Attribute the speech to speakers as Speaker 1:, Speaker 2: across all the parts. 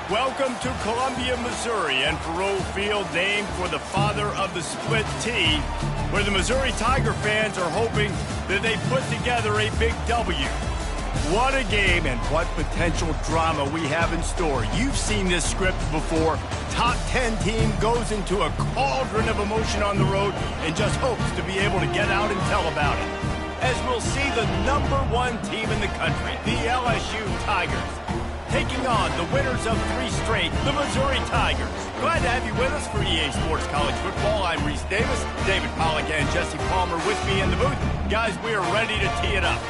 Speaker 1: Welcome to Columbia, Missouri, and Faroe Field, named for the father of the split T, where the Missouri Tiger fans are hoping that they put together a big W. What a game and what potential drama we have in store. You've seen this script before. Top 10 team goes into a cauldron of emotion on the road and just hopes to be able to get out and tell about it. As we'll see the #1 team in the country, the LSU Tigers, taking on the winners of 3 straight, the Missouri Tigers. Glad to have you with us for EA Sports College Football. I'm Reese Davis, David Pollack and Jesse Palmer with me in the booth. Guys, we are ready to tee it up.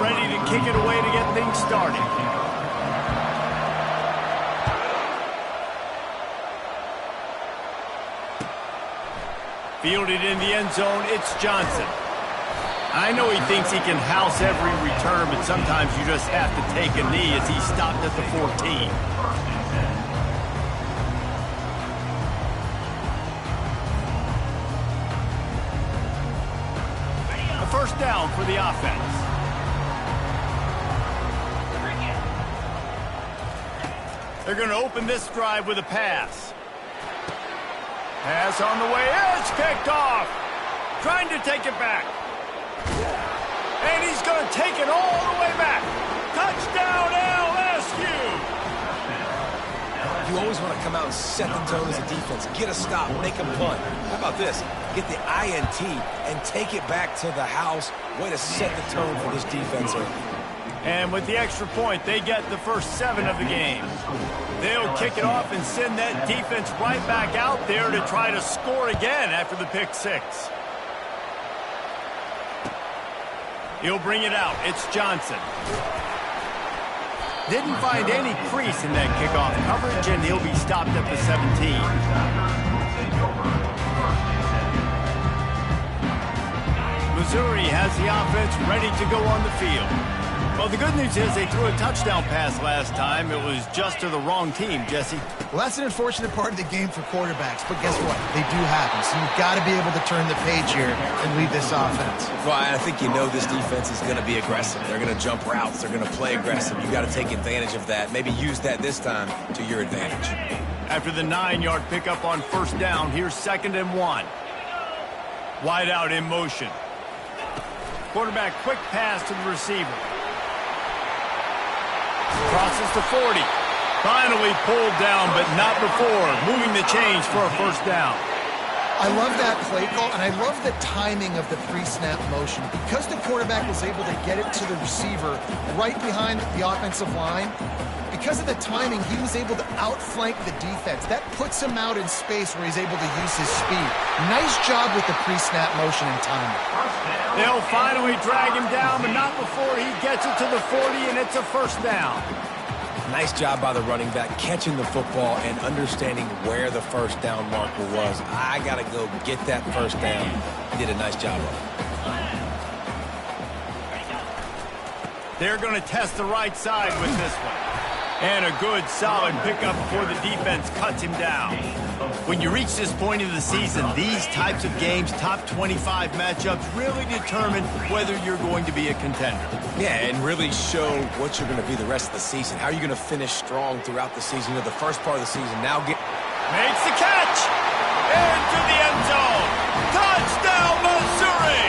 Speaker 1: Ready to kick it away to get things started. Fielded in the end zone, it's Johnson. I know he thinks he can house every return, but sometimes you just have to take a knee as he stopped at the 14. A first down for the offense. They're going to open this drive with a pass. Pass on the way. It's picked off. Trying to take it back. And he's going to take it all the way back. Touchdown, LSU.
Speaker 2: You always want to come out and set the tone as a defense. Get a stop, make a punt. How about this? Get the INT and take it back to the house. Way to set the tone for this defense.
Speaker 1: And with the extra point, they get the first 7 of the game. They'll kick it off and send that defense right back out there to try to score again after the pick 6. He'll bring it out. It's Johnson. Didn't find any crease in that kickoff coverage, and he'll be stopped at the 17. Missouri has the offense ready to go on the field. Well, the good news is they threw a touchdown pass last time. It was just to the wrong team, Jesse.
Speaker 3: Well, that's an unfortunate part of the game for quarterbacks, but guess what? They do happen, so you've got to be able to turn the page here and lead this offense.
Speaker 2: Well, I think you know this defense is going to be aggressive. They're going to jump routes. They're going to play aggressive. You've got to take advantage of that. Maybe use that this time to your advantage.
Speaker 1: After the 9-yard pickup on first down, here's 2nd and 1. Wide out in motion. Quarterback quick pass to the receiver. Crosses to 40. Finally pulled down, but not before. Moving the chains for a first down.
Speaker 3: I love that play call, and I love the timing of the pre-snap motion. Because the quarterback was able to get it to the receiver right behind the offensive line, because of the timing, he was able to outflank the defense. That puts him out in space where he's able to use his speed. Nice job with the pre-snap motion and timing.
Speaker 1: They'll finally drag him down, but not before he gets it to the 40, and it's a first down.
Speaker 2: Nice job by the running back, catching the football and understanding where the first down marker was. I got to go get that first down. He did a nice job of it.
Speaker 1: They're going to test the right side with this one. And a good, solid pickup before the defense cuts him down. When you reach this point of the season, these types of games, top 25 matchups, really determine whether you're going to be a contender.
Speaker 2: Yeah, and really show what you're going to be the rest of the season. How are you going to finish strong throughout the season, or the first part of the season? Now
Speaker 1: makes the catch! Into the end zone! Touchdown, Missouri!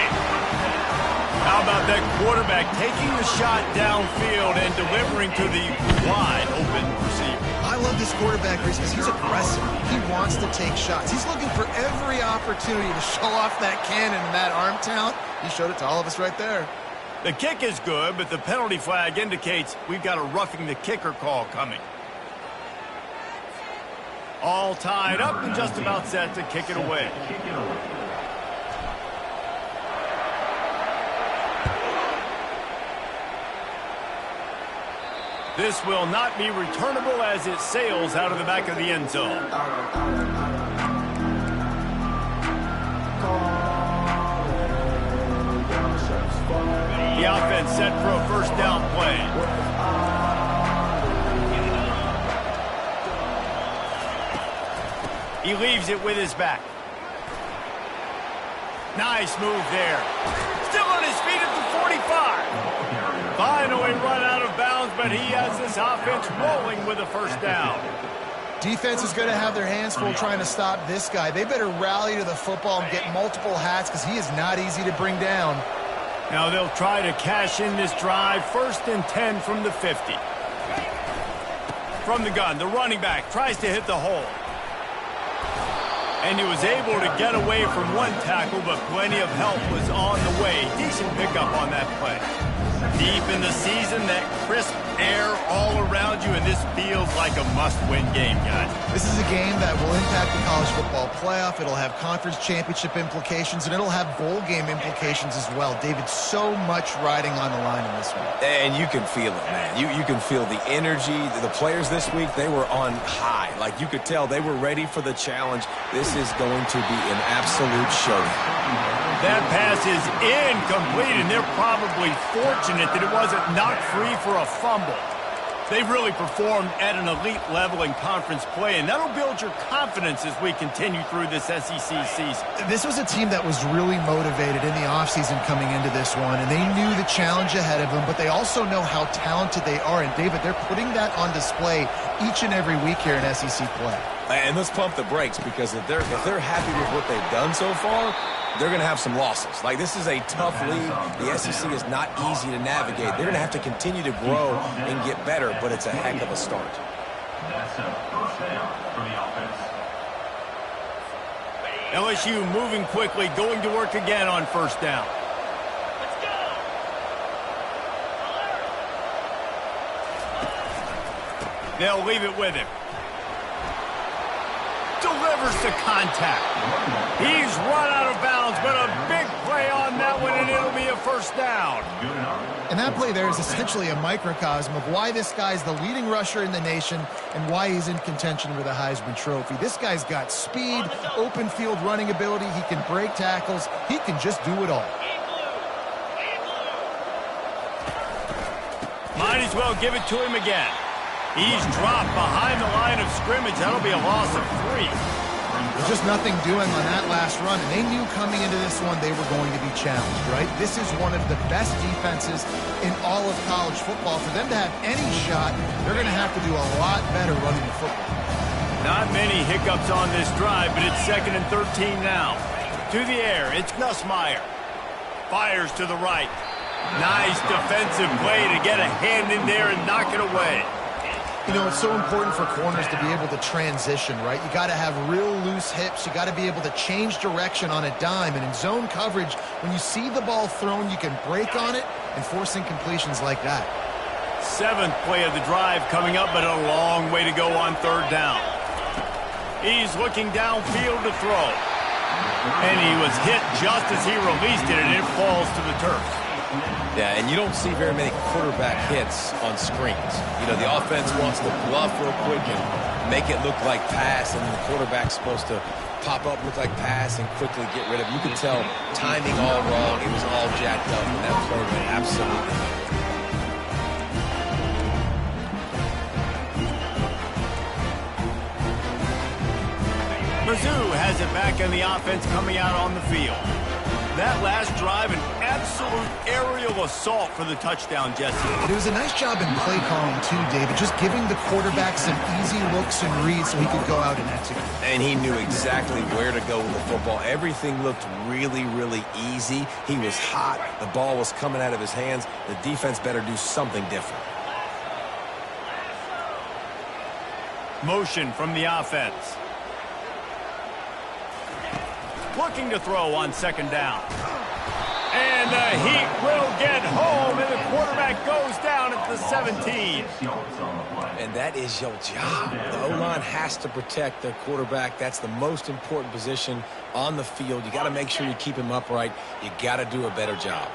Speaker 1: How about that quarterback taking the shot downfield and delivering to the wide-open receiver?
Speaker 3: I love this quarterback because he's aggressive. He wants to take shots. He's looking for every opportunity to show off that cannon and that arm talent. He showed it to all of us right there.
Speaker 1: The kick is good, but the penalty flag indicates we've got a roughing the kicker call coming. All tied up and just about set to kick it away. This will not be returnable as it sails out of the back of the end zone. and set for a first down play. He leaves it with his back. Nice move there. Still on his feet at the 45. Finally run out of bounds, but he has this offense rolling with a first down.
Speaker 3: Defense is going to have their hands full trying to stop this guy. They better rally to the football and get multiple hats because he is not easy to bring down.
Speaker 1: Now they'll try to cash in this drive. 1st and 10 from the 50. From the gun, the running back tries to hit the hole. And he was able to get away from one tackle, but plenty of help was on the way. Decent pickup on that play. Deep in the season, that crisp air all around you, and this feels like a must-win game, guys.
Speaker 3: This is a game that will impact the college football playoff. It'll have conference championship implications, and it'll have bowl game implications as well. David, so much riding on the line in this one.
Speaker 2: And you can feel it, man. You can feel the energy. The players this week, they were on high. Like, you could tell they were ready for the challenge. This is going to be an absolute showdown.
Speaker 1: That pass is incomplete, and they're probably fortunate that it wasn't knocked free for a fumble. They've really performed at an elite level in conference play, and that'll build your confidence as we continue through this SEC season.
Speaker 3: This was a team that was really motivated in the offseason coming into this one, and they knew the challenge ahead of them, but they also know how talented they are. And, David, they're putting that on display each and every week here in SEC play.
Speaker 2: And let's pump the brakes, because if they're happy with what they've done so far, they're going to have some losses. Like, this is a tough league. The SEC is not easy to navigate. They're going to have to continue to grow and get better, but it's a heck of a start.
Speaker 4: That's a first down for the offense.
Speaker 1: LSU moving quickly, going to work again on first down. They'll leave it with him. Delivers the contact. He's run out of bounds, but a big play on that one, and it'll be a first down.
Speaker 3: And that play there is essentially a microcosm of why this guy's the leading rusher in the nation and why he's in contention for the Heisman Trophy. This guy's got speed, open field running ability. He can break tackles. He can just do it all.
Speaker 1: Might as well give it to him again. He's dropped behind the line of scrimmage. That'll be a loss of 3.
Speaker 3: There's just nothing doing on that last run, and they knew coming into this one they were going to be challenged, right? This is one of the best defenses in all of college football. For them to have any shot, they're going to have to do a lot better running the football.
Speaker 1: Not many hiccups on this drive, but it's 2nd and 13 now. To the air, it's Nussmeier. Fires to the right. Nice defensive play to get a hand in there and knock it away.
Speaker 3: You know, it's so important for corners to be able to transition, right? You got to have real loose hips. You got to be able to change direction on a dime. And in zone coverage, when you see the ball thrown, you can break on it and force incompletions like that.
Speaker 1: 7th play of the drive coming up, but a long way to go on 3rd down. He's looking downfield to throw. And he was hit just as he released it, and it falls to the turf.
Speaker 2: Yeah, and you don't see very many quarterback hits on screens. You know, the offense wants to bluff real quick and make it look like pass, and the quarterback's supposed to pop up, look like pass, and quickly get rid of it. You can tell timing all wrong. It was all jacked up, and that play went absolutely nowhere.
Speaker 1: Mizzou has it back in the offense coming out on the field. That last drive, an absolute aerial assault for the touchdown, Jesse.
Speaker 3: It was a nice job in play calling, too, David, just giving the quarterback some easy looks and reads so he could go out and execute.
Speaker 2: And he knew exactly where to go with the football. Everything looked really, really easy. He was hot. The ball was coming out of his hands. The defense better do something different.
Speaker 1: Motion from the offense. Looking to throw on 2nd down. And the heat will get home, and the quarterback goes down at the 17.
Speaker 2: And that is your job. The O-line has to protect their quarterback. That's the most important position on the field. You got to make sure you keep him upright. You got to do a better job.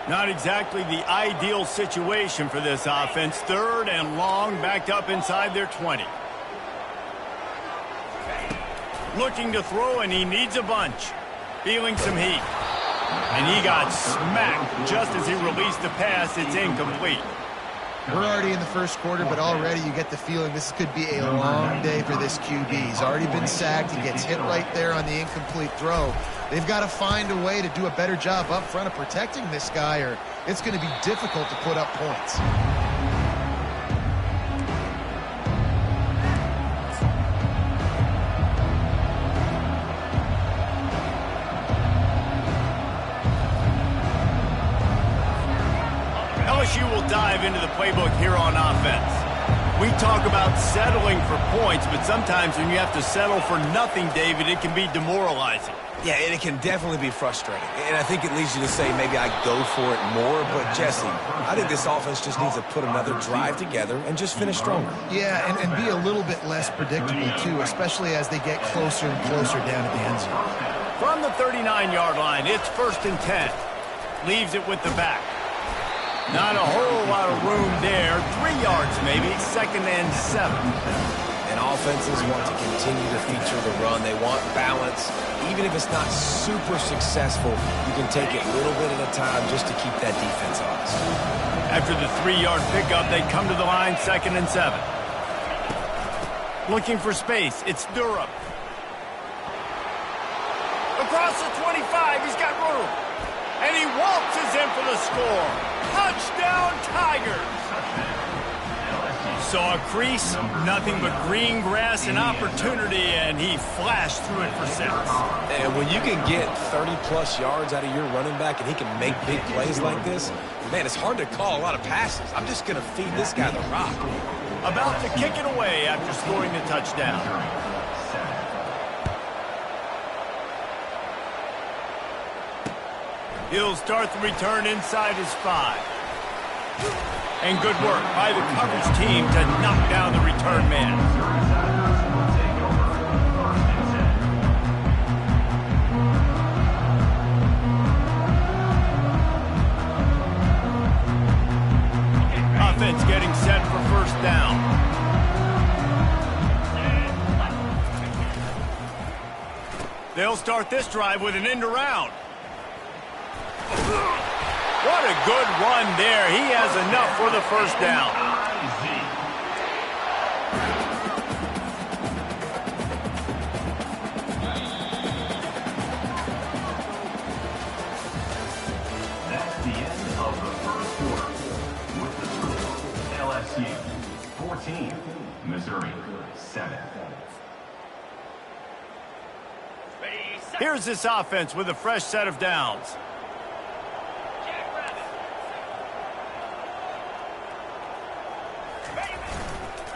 Speaker 1: Not exactly the ideal situation for this offense. 3rd and long, backed up inside their 20. Looking to throw, and he needs a bunch. Feeling some heat. And he got smacked just as he released the pass. It's incomplete.
Speaker 3: We're already in the first quarter, but already you get the feeling this could be a long day for this QB. He's already been sacked. He gets hit right there on the incomplete throw. They've got to find a way to do a better job up front of protecting this guy, or it's going to be difficult to put up points.
Speaker 1: LSU will dive into the playbook here on offense. We talk about settling for points, but sometimes when you have to settle for nothing, David, it can be demoralizing.
Speaker 2: Yeah, and it can definitely be frustrating. And I think it leads you to say maybe I go for it more. But, Jesse, I think this offense just needs to put another drive together and just finish stronger.
Speaker 3: Yeah, and be a little bit less predictable, too, especially as they get closer and closer down to the end zone.
Speaker 1: From the 39-yard line, it's 1st and 10. Leaves it with the back. Not a whole lot of room there. 3 yards maybe, 2nd and 7.
Speaker 2: And offenses want to continue to feature the run. They want balance. Even if it's not super successful, you can take it little bit at a time just to keep that defense honest.
Speaker 1: After the 3-yard pickup, they come to the line, 2nd and 7. Looking for space, it's Durham. Across the 25, he's got room. And he waltzes in for the score. Touchdown, Tigers! Saw a crease, nothing but green grass and opportunity, and he flashed through it for 6.
Speaker 2: And when you can get 30-plus yards out of your running back and he can make big plays like this, man, it's hard to call a lot of passes. I'm just going to feed this guy the rock.
Speaker 1: About to kick it away after scoring the touchdown. He'll start the return inside his 5. And good work by the coverage team to knock down the return man. Offense getting set for 1st down. They'll start this drive with an end around. What a good run there. He has enough for the 1st down.
Speaker 4: That's the end of the first quarter. With the score, LSU 14, Missouri 7.
Speaker 1: Here's this offense with a fresh set of downs.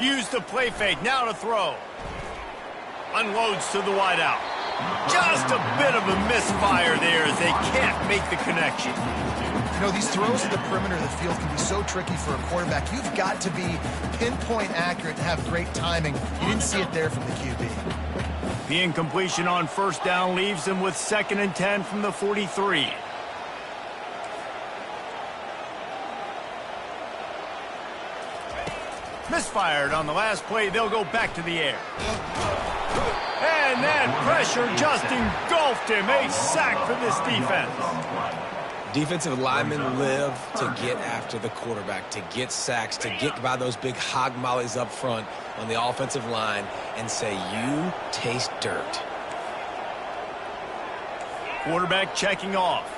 Speaker 1: Use the play fake, now to throw. Unloads to the wideout. Just a bit of a misfire there as they can't make the connection.
Speaker 3: You know, these throws at the perimeter of the field can be so tricky for a quarterback. You've got to be pinpoint accurate and have great timing. You didn't see it there from the QB.
Speaker 1: The incompletion on 1st down leaves them with 2nd and 10 from the 43. Misfired on the last play. They'll go back to the air. And that pressure just engulfed him. A sack for this defense.
Speaker 2: Defensive linemen live to get after the quarterback, to get sacks, to get by those big hog mollies up front on the offensive line and say, you taste dirt.
Speaker 1: Quarterback checking off.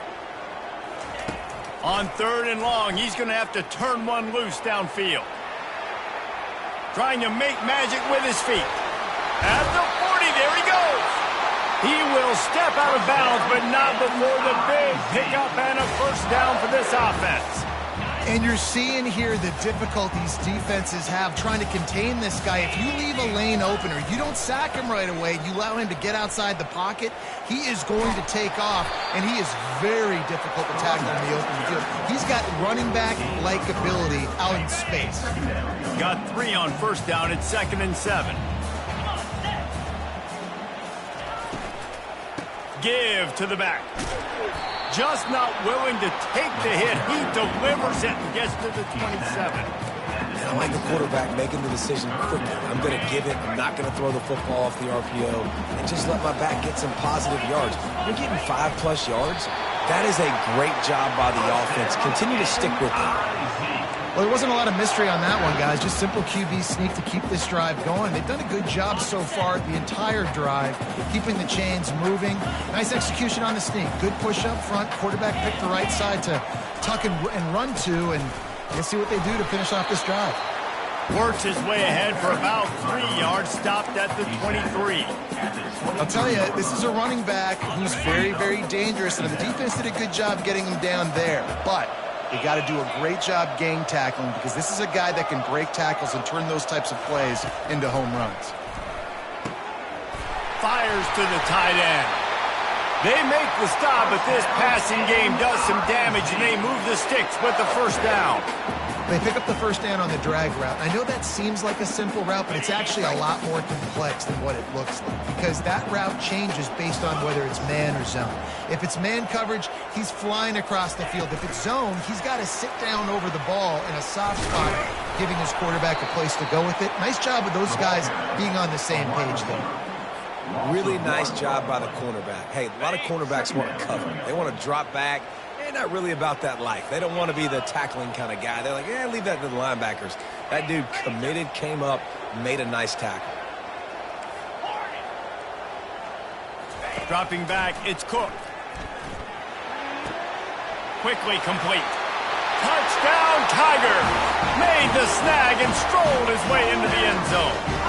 Speaker 1: On 3rd and long, he's going to have to turn one loose downfield. Trying to make magic with his feet. At the 40, there he goes. He will step out of bounds, but not before the big pickup and a 1st down for this offense.
Speaker 3: And you're seeing here the difficulties defenses have trying to contain this guy. If you leave a lane open or you don't sack him right away, you allow him to get outside the pocket, he is going to take off, and he is very difficult to tackle in the open field. He's got running back-like ability out in space.
Speaker 1: Got 3 on 1st down. It's 2nd and 7. Give to the back. Just not willing to take the hit. He delivers it and gets to the 27.
Speaker 2: And I like the quarterback making the decision quickly. I'm going to give it. I'm not going to throw the football off the RPO and just let my back get some positive yards. You're getting 5+ yards. That is a great job by the offense. Continue to stick with it.
Speaker 3: Well, there wasn't a lot of mystery on that one, guys. Just simple QB sneak to keep this drive going. They've done a good job so far the entire drive, keeping the chains moving. Nice execution on the sneak. Good push up front. Quarterback picked the right side to tuck and run to, and let's see what they do to finish off this drive.
Speaker 1: Works his way ahead for about 3 yards, stopped at the 23.
Speaker 3: I'll tell you, this is a running back who's very, very dangerous, and the defense did a good job getting him down there. But they got to do a great job gang tackling, because this is a guy that can break tackles and turn those types of plays into home runs.
Speaker 1: Fires to the tight end. They make the stop, but this passing game does some damage, and they move the sticks with the first down.
Speaker 3: They pick up the first down on the drag route. I know that seems like a simple route, but it's actually a lot more complex than what it looks like, because that route changes based on whether it's man or zone. If it's man coverage, he's flying across the field. If it's zone, he's got to sit down over the ball in a soft spot, giving his quarterback a place to go with it. Nice job with those guys being on the same page there.
Speaker 2: Really nice job by the cornerback. Hey, a lot of cornerbacks want to cover. They want to drop back. They're not really about that life. They don't want to be the tackling kind of guy. They're like, yeah, leave that to the linebackers. That dude committed, came up, made a nice tackle.
Speaker 1: Dropping back, it's Cook. Quickly complete. Touchdown, Tiger! Made the snag and strolled his way into the end zone.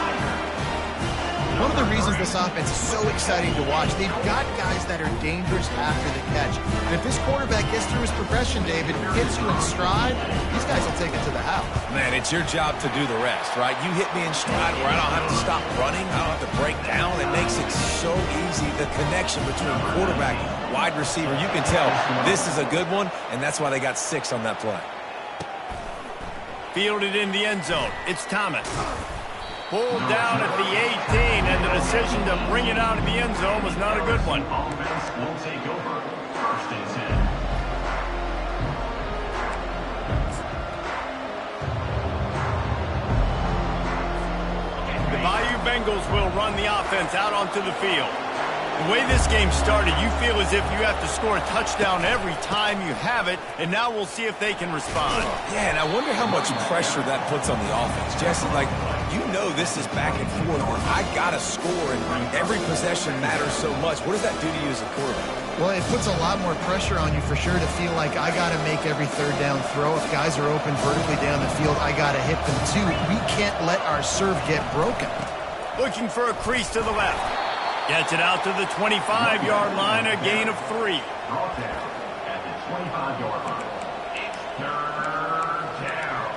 Speaker 3: One of the reasons this offense is so exciting to watch, they've got guys that are dangerous after the catch. And if this quarterback gets through his progression, David, hits you in stride, these guys will take it to the house.
Speaker 2: Man, it's your job to do the rest, right? You hit me in stride where I don't have to stop running. I don't have to break down. It makes it so easy. The connection between quarterback, wide receiver, you can tell this is a good one, and that's why they got 6 on that play.
Speaker 1: Fielded in the end zone. It's Thomas. Pulled down at the 18, and the decision to bring it out of the end zone was not a good one.
Speaker 4: Offense will take over. 1st and 10.
Speaker 1: The Bayou Bengals will run the offense out onto the field. The way this game started, you feel as if you have to score a touchdown every time you have it, and now we'll see if they can respond.
Speaker 2: Yeah, and I wonder how much pressure that puts on the offense. Jesse, like, you know this is back and forth. I got to score, and every possession matters so much. What does that do to you as a quarterback?
Speaker 3: Well, it puts a lot more pressure on you for sure to feel like I got to make every third down throw. If guys are open vertically down the field, I got to hit them too. We can't let our serve get broken.
Speaker 1: Looking for a crease to the left. Gets it out to the 25-yard line, a gain of 3.
Speaker 4: Brought down at the 25-yard line. It's 3rd down.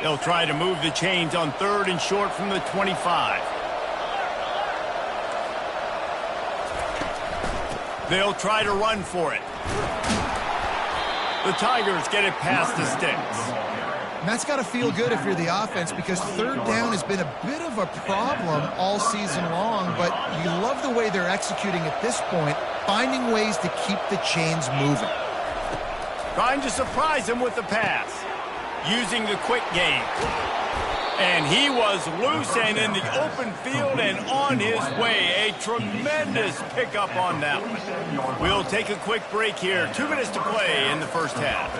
Speaker 1: They'll try to move the chains on 3rd and short from the 25. They'll try to run for it. The Tigers get it past the sticks.
Speaker 3: And that's got to feel good if you're the offense, because 3rd down has been a bit of a problem all season long, but you love the way they're executing at this point, finding ways to keep the chains moving.
Speaker 1: Trying to surprise him with the pass. Using the quick game. And he was loose and in the open field and on his way. A tremendous pickup on that one. We'll take a quick break here. 2 minutes to play in the first half.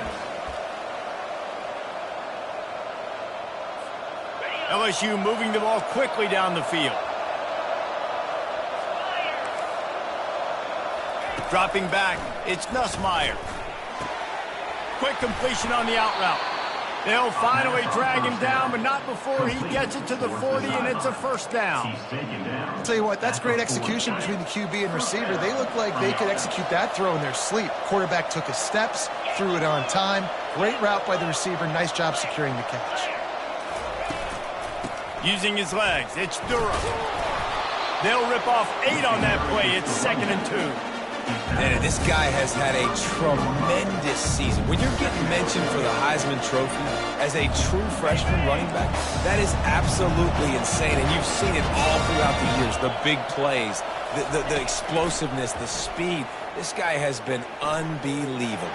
Speaker 1: LSU moving the ball quickly down the field. Dropping back, it's Nussmeier. Quick completion on the out route. They'll finally drag him down, but not before he gets it to the 40, and it's a first down.
Speaker 3: I'll tell you what, that's great execution between the QB and receiver. They look like they could execute that throw in their sleep. Quarterback took his steps, threw it on time. Great route by the receiver. Nice job securing the catch.
Speaker 1: Using his legs, it's Durham. They'll rip off 8 on that play. It's 2nd and 2.
Speaker 2: And this guy has had a tremendous season. When you're getting mentioned for the Heisman Trophy as a true freshman running back, that is absolutely insane. And you've seen it all throughout the years, the big plays, the explosiveness, the speed. This guy has been unbelievable.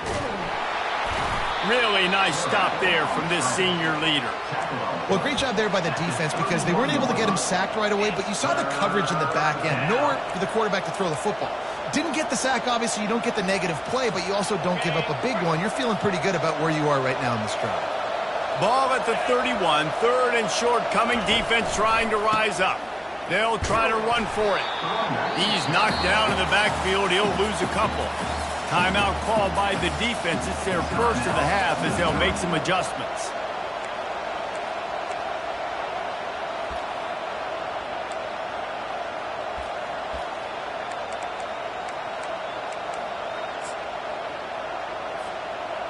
Speaker 1: Really nice stop there from this senior leader.
Speaker 3: Well, great job there by the defense because they weren't able to get him sacked right away, but you saw the coverage in the back end. Nowhere for the quarterback to throw the football. Didn't get the sack, obviously. You don't get the negative play, but you also don't give up a big one. You're feeling pretty good about where you are right now in this drive.
Speaker 1: Ball at the 31, third and short coming, defense trying to rise up. They'll try to run for it. He's knocked down in the backfield. He'll lose a couple. Timeout called by the defense. It's their first of the half as they'll make some adjustments.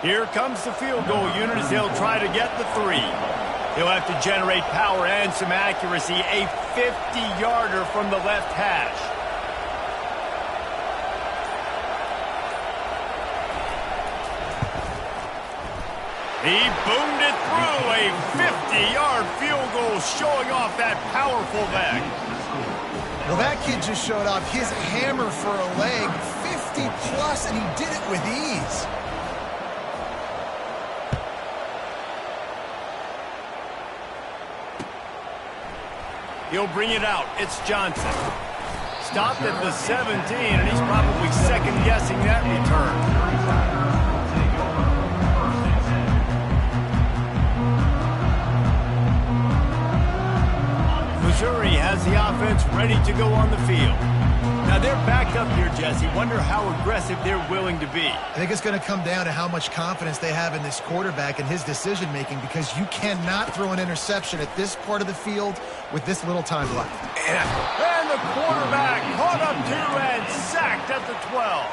Speaker 1: Here comes the field goal unit as they'll try to get the 3. He'll have to generate power and some accuracy. A 50-yarder from the left hash. He boomed it through. A 50-yard field goal showing off that powerful leg.
Speaker 3: Well, that kid just showed off his hammer for a leg. 50-plus, and he did it with ease.
Speaker 1: He'll bring it out. It's Johnson. Stopped at the 17, and he's probably second-guessing that return. Missouri has the offense ready to go on the field. Now, they're backed up here, Jesse. Wonder how aggressive they're willing to be.
Speaker 3: I think it's going to come down to how much confidence they have in this quarterback and his decision-making, because you cannot throw an interception at this part of the field with this little time left.
Speaker 1: And the quarterback caught up to and sacked at the 12.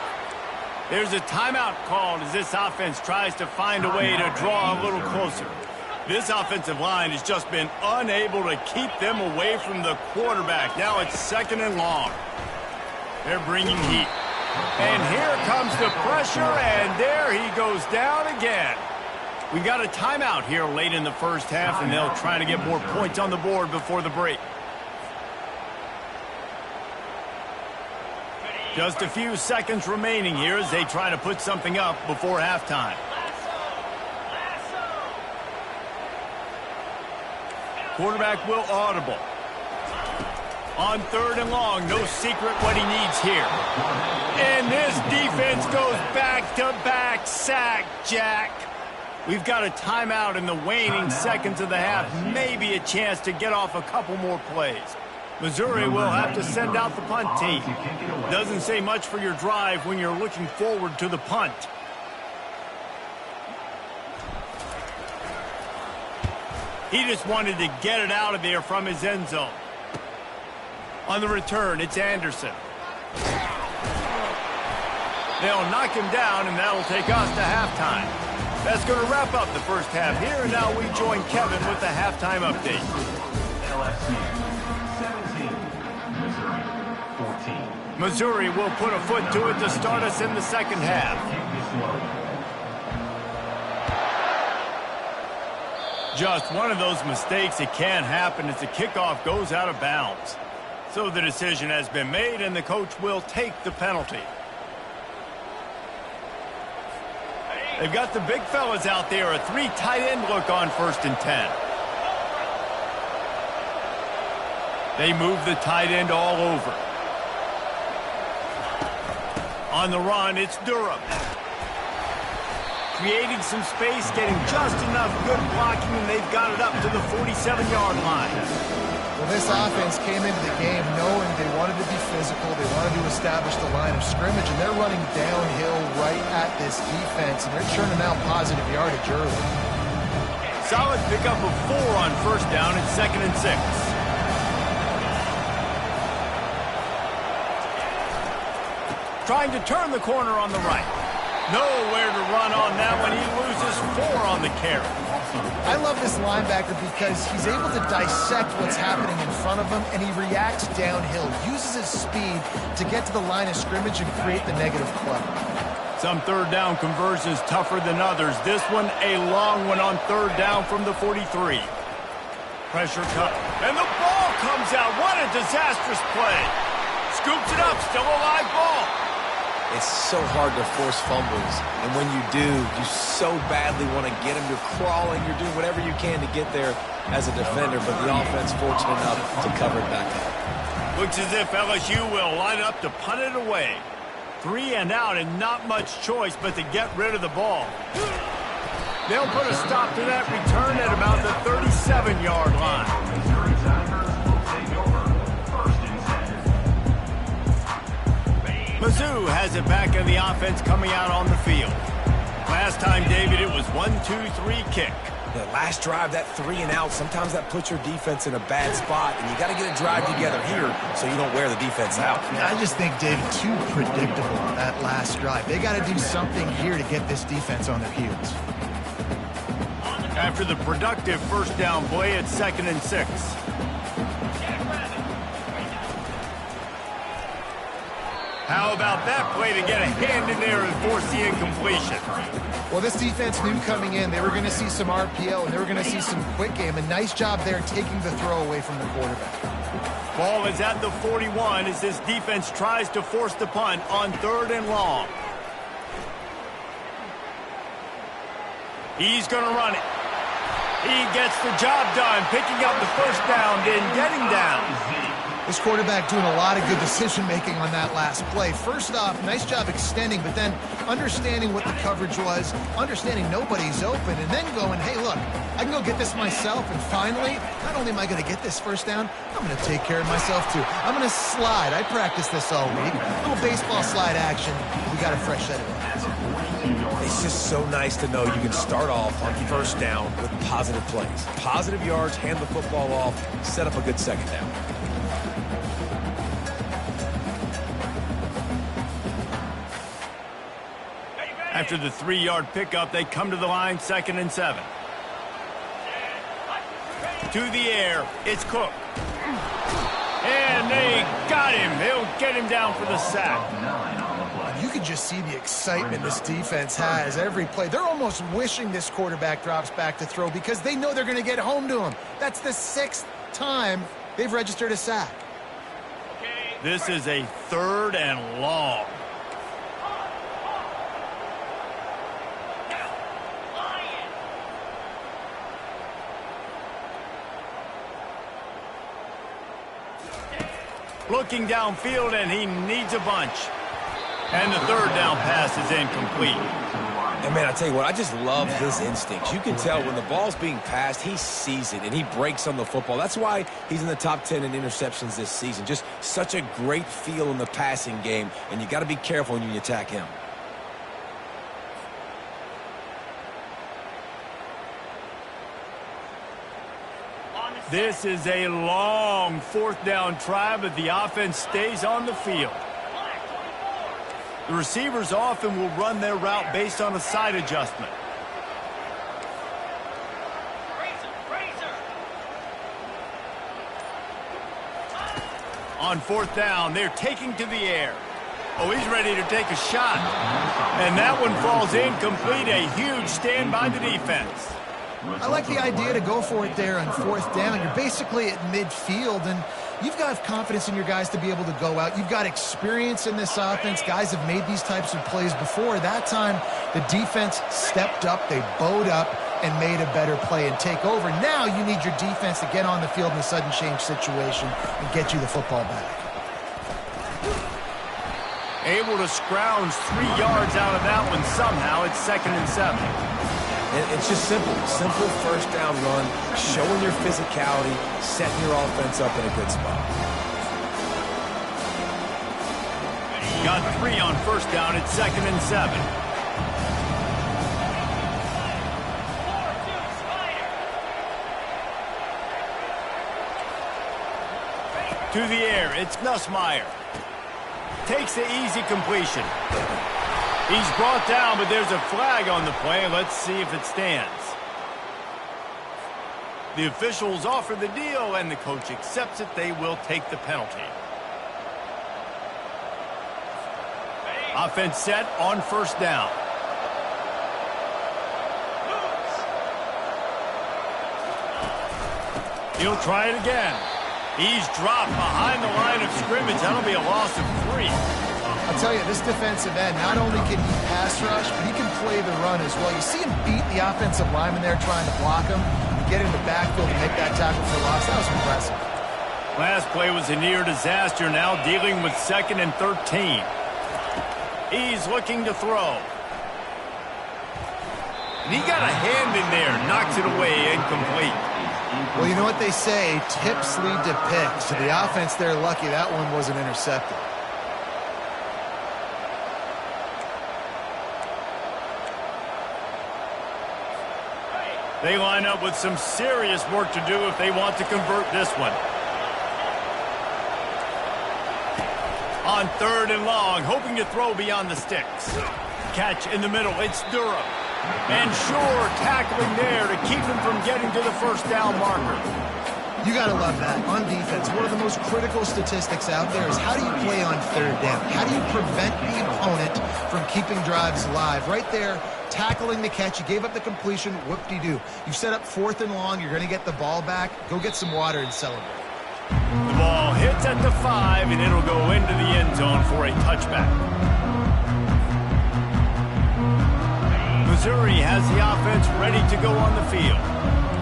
Speaker 1: There's a timeout called as this offense tries to find a way to draw a little closer. This offensive line has just been unable to keep them away from the quarterback. Now it's second and long. They're bringing heat. And here comes the pressure, and there he goes down again. We got a timeout here late in the first half, and they'll try to get more points on the board before the break. Just a few seconds remaining here as they try to put something up before halftime. Quarterback will audible. On third and long, no secret what he needs here. And this defense goes back-to-back sack, Jack. We've got a timeout in the waning seconds of the half. Maybe a chance to get off a couple more plays. Missouri will have to send out the punt team. Doesn't say much for your drive when you're looking forward to the punt. He just wanted to get it out of there from his end zone. On the return, it's Anderson. They'll knock him down, and that'll take us to halftime. That's going to wrap up the first half here, and now we join Kevin with the halftime update.
Speaker 4: LSU 17, Missouri 14.
Speaker 1: Missouri will put a foot to it to start us in the second half. Just one of those mistakes that can happen as the kickoff goes out of bounds. So the decision has been made, and the coach will take the penalty. They've got the big fellas out there, a 3 tight end look on 1st and 10. They move the tight end all over. On the run, it's Durham. Creating some space, getting just enough good blocking, and they've got it up to the 47-yard line.
Speaker 3: Well, this offense came into the game knowing they wanted to be physical, they wanted to establish the line of scrimmage, and they're running downhill right at this defense, and they're churning out positive yardage early.
Speaker 1: Solid pickup of 4 on 1st down and 2nd and 6. Trying to turn the corner on the right. Nowhere to run on that one. He loses 4 on the carry.
Speaker 3: I love this linebacker because he's able to dissect what's happening in front of him, and he reacts downhill, uses his speed to get to the line of scrimmage and create the negative play.
Speaker 1: Some 3rd down conversions tougher than others. This one a long one on 3rd down from the 43. Pressure cut. And the ball comes out. What a disastrous play. Scoops it up. Still a live ball.
Speaker 2: it's so hard to force fumbles. And when you do, you so badly want to get them. You're crawling. You're doing whatever you can to get there as a defender, but the offense fortunate enough to cover it back up.
Speaker 1: Looks as if LSU will line up to punt it away. 3 and out and not much choice but to get rid of the ball. They'll put a stop to that return at about the 37-yard line.
Speaker 4: Missouri Tigers will take over 1st and 10.
Speaker 1: Mizzou has it back in the offense coming out on the field. Last time, David, it was 1-2-3 kick.
Speaker 2: The last drive, that 3 and out, sometimes that puts your defense in a bad spot, and you got to get a drive together here so you don't wear the defense out.
Speaker 3: I just think, David, too predictable that last drive. They got to do something here to get this defense on their heels.
Speaker 1: After the productive first down play, it's 2nd and 6. How about that play to get a hand in there and force the incompletion?
Speaker 3: Well, this defense knew coming in they were going to see some RPO and they were going to see some quick game. A nice job there taking the throw away from the quarterback.
Speaker 1: Ball is at the 41 as this defense tries to force the punt on 3rd and long. He's going to run it. He gets the job done, picking up the first down, then getting down.
Speaker 3: This quarterback doing a lot of good decision-making on that last play. First off, nice job extending, but then understanding what the coverage was, understanding nobody's open, and then going, hey, look, I can go get this myself, and finally, not only am I going to get this first down, I'm going to take care of myself, too. I'm going to slide. I practiced this all week. A little baseball slide action. We got a fresh set of it.
Speaker 2: It's just so nice to know you can start off on first down with positive plays. Positive yards, hand the football off, set up a good second down.
Speaker 1: After the 3-yard pickup, they come to the line, 2nd and 7. To the air, it's Cook. And they got him. They'll get him down for the sack.
Speaker 3: You can just see the excitement this defense has every play. They're almost wishing this quarterback drops back to throw because they know they're going to get home to him. That's the 6th time they've registered a sack.
Speaker 1: This is a 3rd and long. Looking downfield, and he needs a bunch. And the 3rd down pass is incomplete.
Speaker 2: And, man, I tell you what, I just love his instincts. You can tell when the ball's being passed, he sees it, and he breaks on the football. That's why he's in the top 10 in interceptions this season. Just such a great feel in the passing game, and you got to be careful when you attack him.
Speaker 1: This is a long 4th down try, but the offense stays on the field. The receivers often will run their route based on a side adjustment. On 4th down, they're taking to the air. Oh, he's ready to take a shot. And that one falls incomplete. A huge stand by the defense.
Speaker 3: I like the idea to go for it there on 4th down. You're basically at midfield, and you've got confidence in your guys to be able to go out. You've got experience in this offense. Guys have made these types of plays before. That time, the defense stepped up. They bowed up and made a better play and take over. Now you need your defense to get on the field in a sudden change situation and get you the football back.
Speaker 1: Able to scrounge 3 yards out of that one somehow. It's 2nd and 7.
Speaker 2: It's just simple. Simple first down run, showing your physicality, setting your offense up in a good spot.
Speaker 1: Got 3 on 1st down. It's 2nd and 7. To the air, it's Nussmeier. Takes the easy completion. He's brought down, but there's a flag on the play. Let's see if it stands. The officials offer the deal, and the coach accepts it. They will take the penalty. Offense set on 1st down. He'll try it again. He's dropped behind the line of scrimmage. That'll be a loss of 3.
Speaker 3: I'll tell you, this defensive end, not only can he pass rush, but he can play the run as well. You see him beat the offensive lineman there trying to block him, and get in the backfield and make that tackle for loss. That was impressive.
Speaker 1: Last play was a near disaster, now dealing with 2nd and 13. He's looking to throw. And he got a hand in there, knocks it away, incomplete.
Speaker 3: Well, you know what they say, tips lead to picks. So the offense, they're lucky that one wasn't intercepted.
Speaker 1: They line up with some serious work to do if they want to convert this one. On 3rd and long, hoping to throw beyond the sticks. Catch in the middle, it's Durham. And sure, tackling there to keep him from getting to the first down marker.
Speaker 3: You got to love that. On defense, one of the most critical statistics out there is how do you play on 3rd down? How do you prevent the opponent from keeping drives alive? Right there, tackling the catch. You gave up the completion. Whoop-de-doo. You set up 4th and long. You're going to get the ball back. Go get some water and celebrate.
Speaker 1: The ball hits at the 5, and it'll go into the end zone for a touchback. Missouri has the offense ready to go on the field.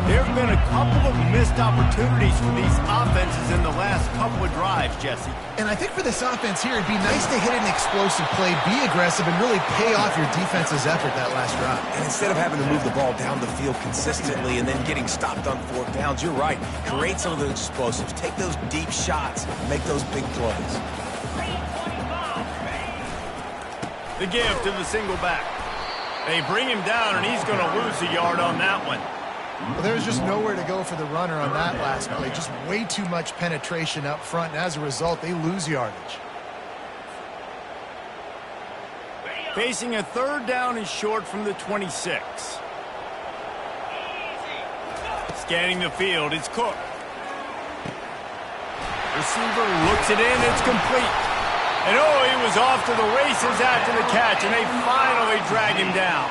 Speaker 1: There have been a couple of missed opportunities for these offenses in the last couple of drives, Jesse.
Speaker 3: And I think for this offense here, it'd be nice to hit an explosive play, be aggressive, and really pay off your defense's effort that last drive.
Speaker 2: And instead of having to move the ball down the field consistently and then getting stopped on 4th downs, you're right. Create some of those explosives. Take those deep shots. Make those big plays.
Speaker 1: The give to the single back. They bring him down, and he's going to lose a yard on that one.
Speaker 3: Well, there's just nowhere to go for the runner on that last play. Just way too much penetration up front, and as a result, they lose yardage.
Speaker 1: Facing a 3rd down and short from the 26. Scanning the field, it's Cook. Receiver looks it in, it's complete. And oh, he was off to the races after the catch, and they finally drag him down.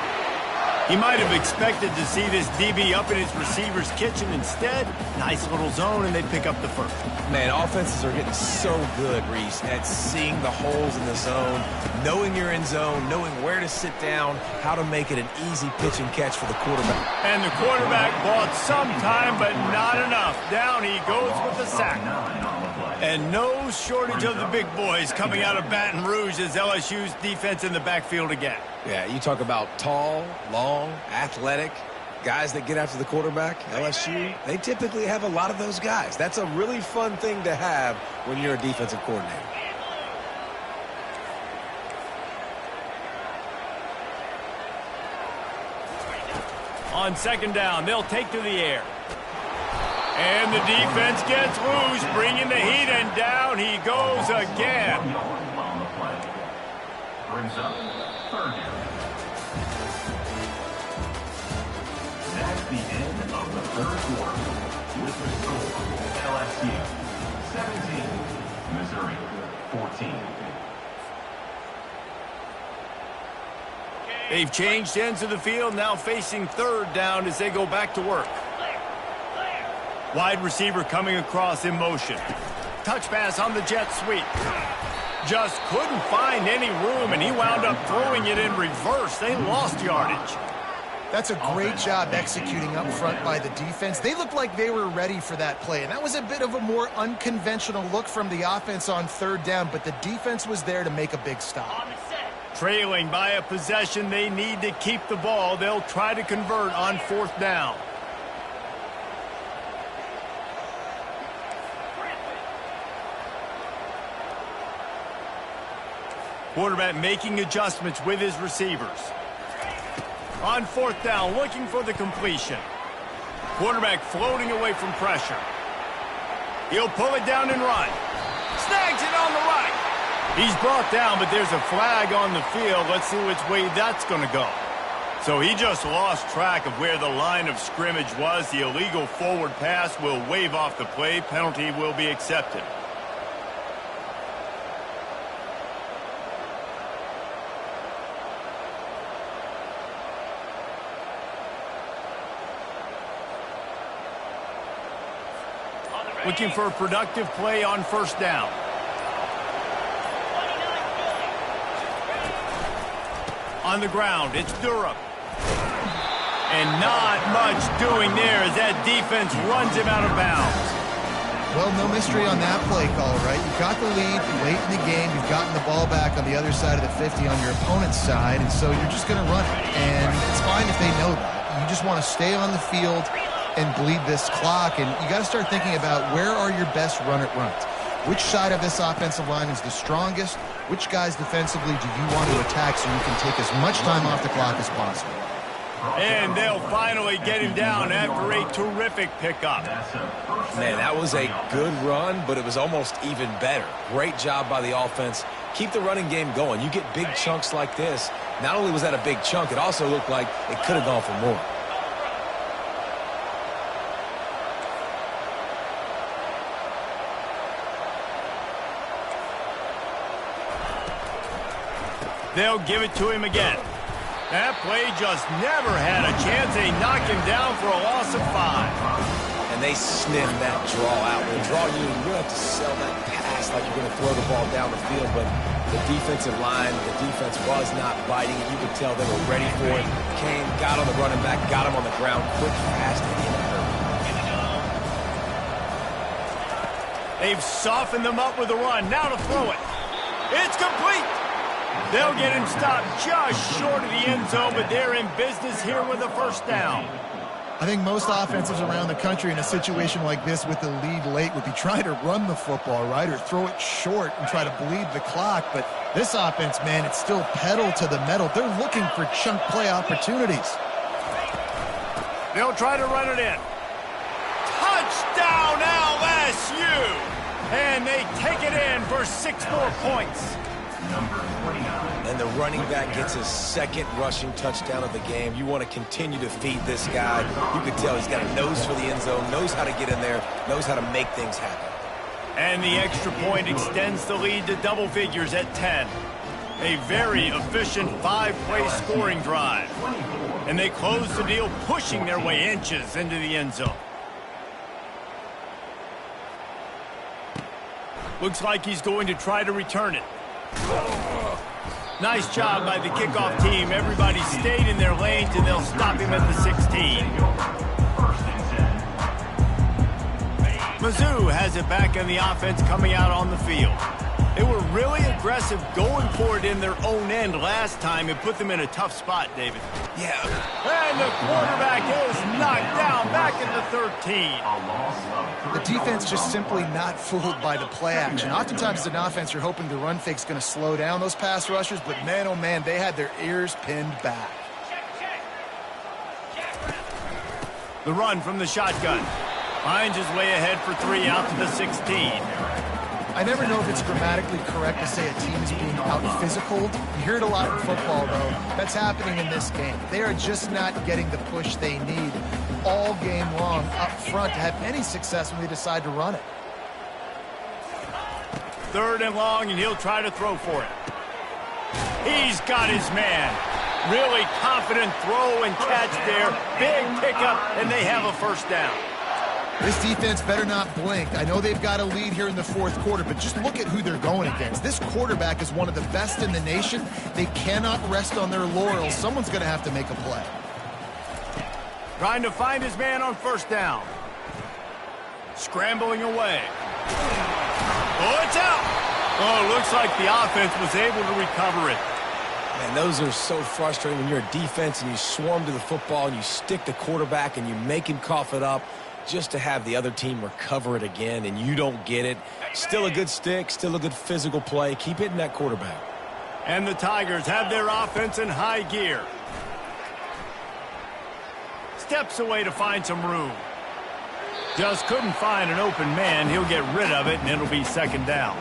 Speaker 1: He might have expected to see this DB up in his receiver's kitchen. Instead, nice little zone, and they pick up the first.
Speaker 2: Man, offenses are getting so good, Reese, at seeing the holes in the zone, knowing you're in zone, knowing where to sit down, how to make it an easy pitch and catch for the quarterback.
Speaker 1: And the quarterback bought some time, but not enough. Down he goes with the sack. And no shortage of the big boys coming out of Baton Rouge as LSU's defense in the backfield again.
Speaker 2: Yeah, you talk about tall, long, athletic, guys that get after the quarterback. LSU, they typically have a lot of those guys. That's a really fun thing to have when you're a defensive coordinator.
Speaker 1: On 2nd down, they'll take to the air. And the defense gets loose, bringing the heat, and down he goes again.
Speaker 4: Brings up 3rd down. That's the end of the 3rd quarter. With the score, LSU 17, Missouri 14.
Speaker 1: They've changed ends of the field, now facing 3rd down as they go back to work. Wide receiver coming across in motion. Touch pass on the jet sweep. Just couldn't find any room, and he wound up throwing it in reverse. They lost yardage.
Speaker 3: That's a great job executing up front by the defense. They looked like they were ready for that play, and that was a bit of a more unconventional look from the offense on 3rd down, but the defense was there to make a big stop.
Speaker 1: Trailing by a possession, they need to keep the ball. They'll try to convert on 4th down. Quarterback making adjustments with his receivers. On 4th down, looking for the completion. Quarterback floating away from pressure. He'll pull it down and run. Snags it on the right. He's brought down, but there's a flag on the field. Let's see which way that's going to go. So he just lost track of where the line of scrimmage was. The illegal forward pass will wave off the play. Penalty will be accepted. Looking for a productive play on 1st down. On the ground, it's Durham. And not much doing there as that defense runs him out of bounds.
Speaker 3: Well, no mystery on that play call, right? You've got the lead late in the game. You've gotten the ball back on the other side of the 50 on your opponent's side, and so you're just going to run it. And it's fine if they know that. You just want to stay on the field and bleed this clock, and you got to start thinking about where are your best run-it-runs. Which side of this offensive line is the strongest? Which guys defensively do you want to attack so you can take as much time off the clock as possible?
Speaker 1: And they'll finally get him down after a terrific pickup.
Speaker 2: Man, that was a good run, but it was almost even better. Great job by the offense. Keep the running game going. You get big chunks like this. Not only was that a big chunk, it also looked like it could have gone for more.
Speaker 1: They'll give it to him again. That play just never had a chance. They knock him down for a loss of 5.
Speaker 2: And they sniff that draw out. When draw you really have to sell that pass like you're going to throw the ball down the field, but the defensive line, the defense was not biting it. You could tell they were ready for it. Came, got on the running back, got him on the ground, quick, fast, and in a hurry.
Speaker 1: They've softened them up with a run. Now to throw it. It's complete. They'll get him stopped just short of the end zone, but they're in business here with a first down.
Speaker 3: I think most offenses around the country in a situation like this with the lead late would be trying to run the football, right, or throw it short and try to bleed the clock. But this offense, man, it's still pedal to the metal. They're looking for chunk play opportunities.
Speaker 1: They'll try to run it in. Touchdown, LSU! And they take it in for 6 more points.
Speaker 2: And the running back gets his second rushing touchdown of the game. You want to continue to feed this guy. You can tell he's got a nose for the end zone, knows how to get in there, knows how to make things happen.
Speaker 1: And the extra point extends the lead to double figures at 10. A very efficient 5-play scoring drive. And they close the deal, pushing their way inches into the end zone. Looks like he's going to try to return it. Nice job by the kickoff team. Everybody stayed in their lanes, and they'll stop him at the 16. Mizzou has it back in the offense coming out on the field. They were really aggressive going for it in their own end last time. It put them in a tough spot, David.
Speaker 2: Yeah.
Speaker 1: And the quarterback is knocked down back at the 13.
Speaker 3: The defense just simply not fooled by the play action. Oftentimes as an offense, you're hoping the run fake's going to slow down those pass rushers, but man, oh man, they had their ears pinned back.
Speaker 1: The run from the shotgun. Finds his way ahead for 3 out to the 16.
Speaker 3: I never know if it's grammatically correct to say a team is being out-physicaled. You hear it a lot in football, though. That's happening in this game. They are just not getting the push they need all game long up front to have any success when they decide to run it.
Speaker 1: 3rd and long, and he'll try to throw for it. He's got his man. Really confident throw and catch there. Big pickup, and they have a first down.
Speaker 3: This defense better not blink. I know they've got a lead here in the 4th quarter, but just look at who they're going against. This quarterback is one of the best in the nation. They cannot rest on their laurels. Someone's going to have to make a play.
Speaker 1: Trying to find his man on first down. Scrambling away. Oh, it's out. Oh, looks like the offense was able to recover it.
Speaker 2: Man, those are so frustrating when you're a defense and you swarm to the football and you stick the quarterback and you make him cough it up just to have the other team recover it again and you don't get it. Still a good stick, still a good physical play. Keep hitting that quarterback.
Speaker 1: And the Tigers have their offense in high gear. Steps away to find some room. Just couldn't find an open man. He'll get rid of it, and it'll be 2nd down.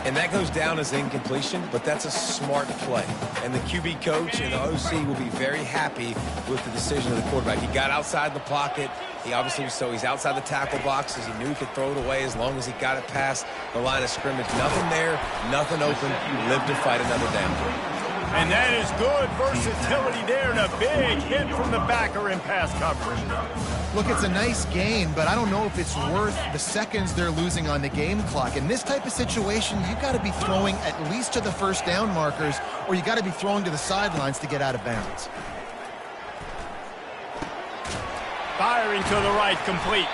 Speaker 2: And that goes down as incompletion, but that's a smart play. And the QB coach and the OC will be very happy with the decision of the quarterback. He got outside the pocket. He obviously, so he's outside the tackle boxes. He knew he could throw it away as long as he got it past the line of scrimmage. Nothing there, nothing open. Lived to fight another down.
Speaker 1: And that is good versatility there, and a big hit from the backer in pass coverage.
Speaker 3: Look, it's a nice gain, but I don't know if it's worth the seconds they're losing on the game clock. In this type of situation, you've got to be throwing at least to the first down markers, or you got to be throwing to the sidelines to get out of bounds.
Speaker 1: Firing to the right, complete.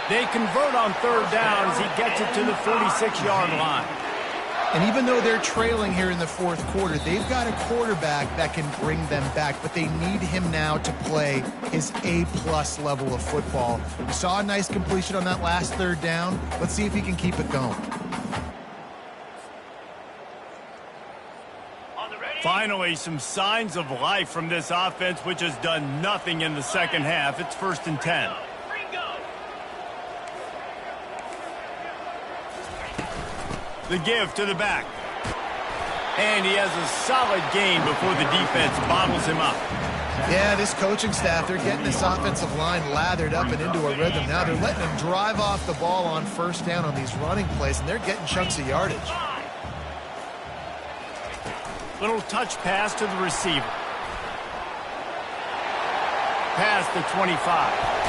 Speaker 1: They convert on third down as he gets it to the 46-yard line.
Speaker 3: And even though they're trailing here in the fourth quarter, they've got a quarterback that can bring them back, but they need him now to play his A-plus level of football. We saw a nice completion on that last third down. Let's see if he can keep it going.
Speaker 1: Finally, some signs of life from this offense, which has done nothing in the second half. It's 1st and 10. The give to the back. And he has a solid gain before the defense bottles him up.
Speaker 3: Yeah, this coaching staff, they're getting this offensive line lathered up and into a rhythm. Now they're letting them drive off the ball on first down on these running plays, and they're getting chunks of yardage.
Speaker 1: Little touch pass to the receiver. Past the 25.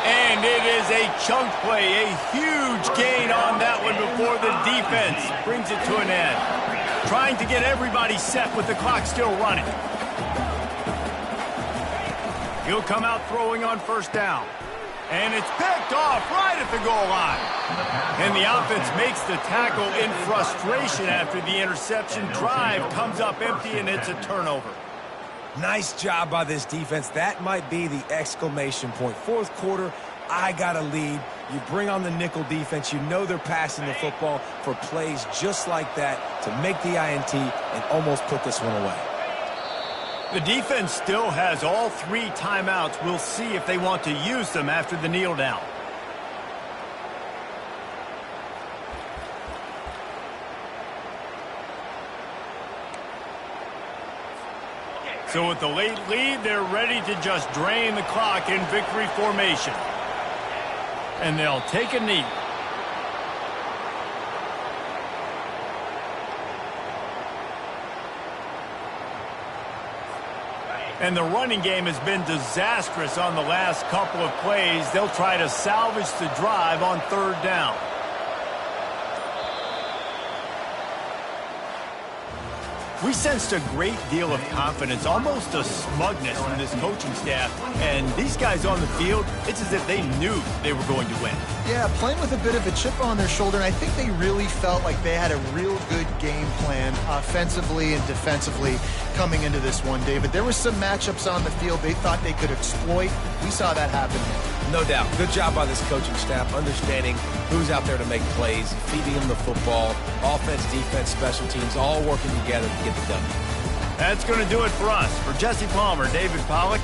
Speaker 1: And it is a chunk play, a huge gain on that one before the defense brings it to an end. Trying to get everybody set with the clock still running. He'll come out throwing on first down. And it's picked off right at the goal line. And the offense makes the tackle in frustration after the interception. Drive comes up empty, and it's a turnover.
Speaker 2: Nice job by this defense. That might be the exclamation point. Fourth quarter, I got a lead. You bring on the nickel defense. You know they're passing the football for plays just like that to make the INT and almost put this one away.
Speaker 1: The defense still has all 3 timeouts. We'll see if they want to use them after the kneel down. So with the late lead, they're ready to just drain the clock in victory formation. And they'll take a knee. And the running game has been disastrous on the last couple of plays. They'll try to salvage the drive on third down. We sensed a great deal of confidence, almost a smugness from this coaching staff. And these guys on the field, it's as if they knew they were going to win.
Speaker 3: Yeah, playing with a bit of a chip on their shoulder, and I think they really felt like they had a real good game plan offensively and defensively coming into this one, David. There were some matchups on the field they thought they could exploit. We saw that happen.
Speaker 2: No doubt. Good job by this coaching staff, understanding who's out there to make plays, feeding them the football, offense, defense, special teams, all working together to get the W.
Speaker 1: That's going to do it for us. For Jesse Palmer, David Pollack,